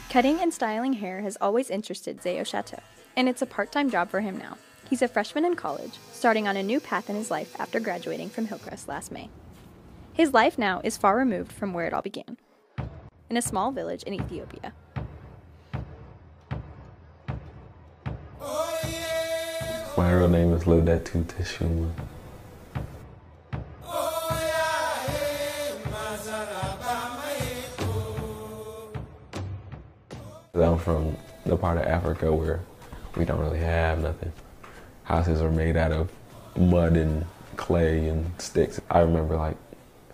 Cutting and styling hair has always interested Zao Shatto, and it's a part-time job for him now. He's a freshman in college, starting on a new path in his life after graduating from HILLCREST last May. His life now is far removed from where it all began, in a small village in Ethiopia. My real name is Ludetu Teshuma. I'm from the part of Africa where we don't really have nothing. Houses are made out of mud and clay and sticks. I remember like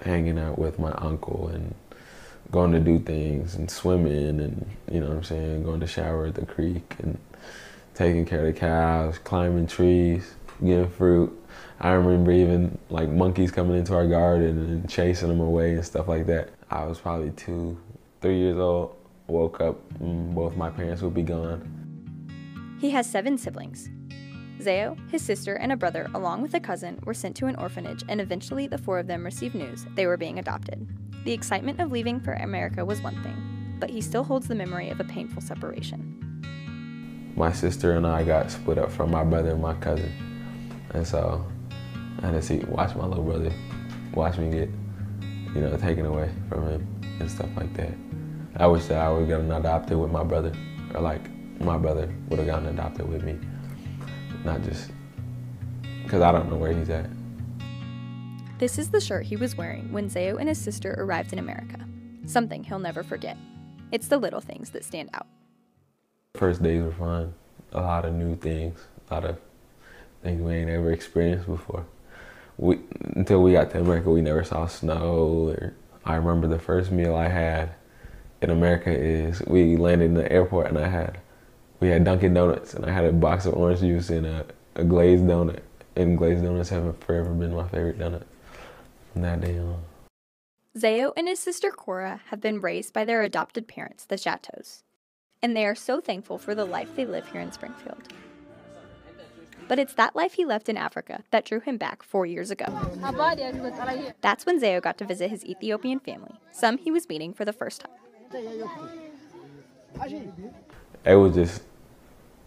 hanging out with my uncle and going to do things and swimming and, you know what I'm saying, going to shower at the creek and taking care of the cows, climbing trees, getting fruit. I remember even like monkeys coming into our garden and chasing them away and stuff like that. I was probably 2, 3 years old. Woke up and both my parents would be gone. He has 7 siblings. Zao, his sister, and a brother, along with a cousin, were sent to an orphanage, and eventually the 4 of them received news they were being adopted. The excitement of leaving for America was one thing, but he still holds the memory of a painful separation. My sister and I got split up from my brother and my cousin. And so I had to watch my little brother, watch me get, taken away from him and stuff like that. I wish that I would have gotten adopted with my brother, or like my brother would have gotten adopted with me. Not just, because I don't know where he's at. This is the shirt he was wearing when Zao and his sister arrived in America. Something he'll never forget. It's the little things that stand out. First days were fun. A lot of new things, a lot of things we ain't ever experienced before. Until we got to America, we never saw snow. I remember the first meal I had in America is we landed in the airport and we had Dunkin' Donuts and I had a box of orange juice and a glazed donut. And glazed donuts have forever been my favorite donut from that day on. Zao and his sister Cora have been raised by their adopted parents, the Shattos, and they are so thankful for the life they live here in Springfield. But it's that life he left in Africa that drew him back 4 years ago. That's when Zao got to visit his Ethiopian family, some he was meeting for the first time. It was just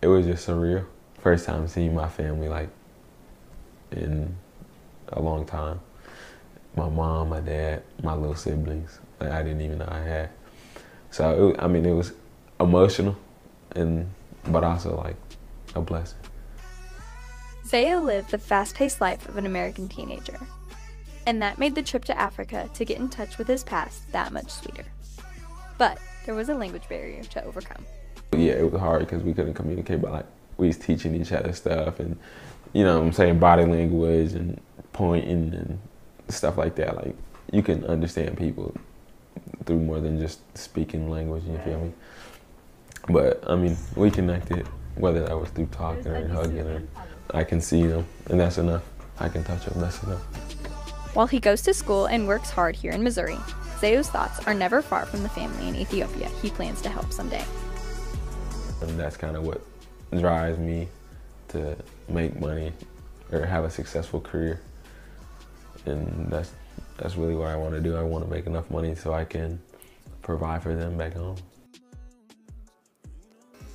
surreal. First time seeing my family like in a long time. My mom, my dad, my little siblings, like I didn't even know I had. So it was emotional, but also like a blessing. Zao lived the fast-paced life of an American teenager, and that made the trip to Africa to get in touch with his past that much sweeter. But there was a language barrier to overcome. Yeah, it was hard because we couldn't communicate, but like we was teaching each other stuff and, body language and pointing and stuff like that. Like you can understand people through more than just speaking language, you feel me? But we connected, whether that was through talking or hugging, or I can see them and that's enough. I can touch them, that's enough. While he goes to school and works hard here in Missouri, Zao's thoughts are never far from the family in Ethiopia he plans to help someday. And that's kind of what drives me to make money or have a successful career. And that's really what I want to do. I want to make enough money so I can provide for them back home.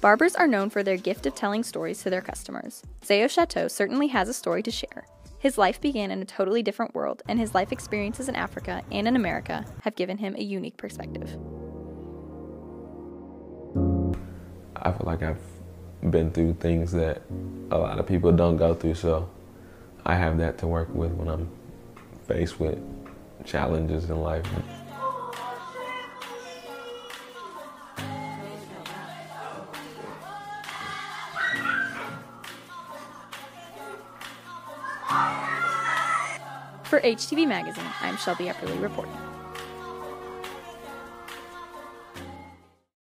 Barbers are known for their gift of telling stories to their customers. Zao Shatto certainly has a story to share. His life began in a totally different world, and his life experiences in Africa and in America have given him a unique perspective. I feel like I've been through things that a lot of people don't go through, so I have that to work with when I'm faced with challenges in life. For HTV Magazine, I'm Shelby Epperly reporting.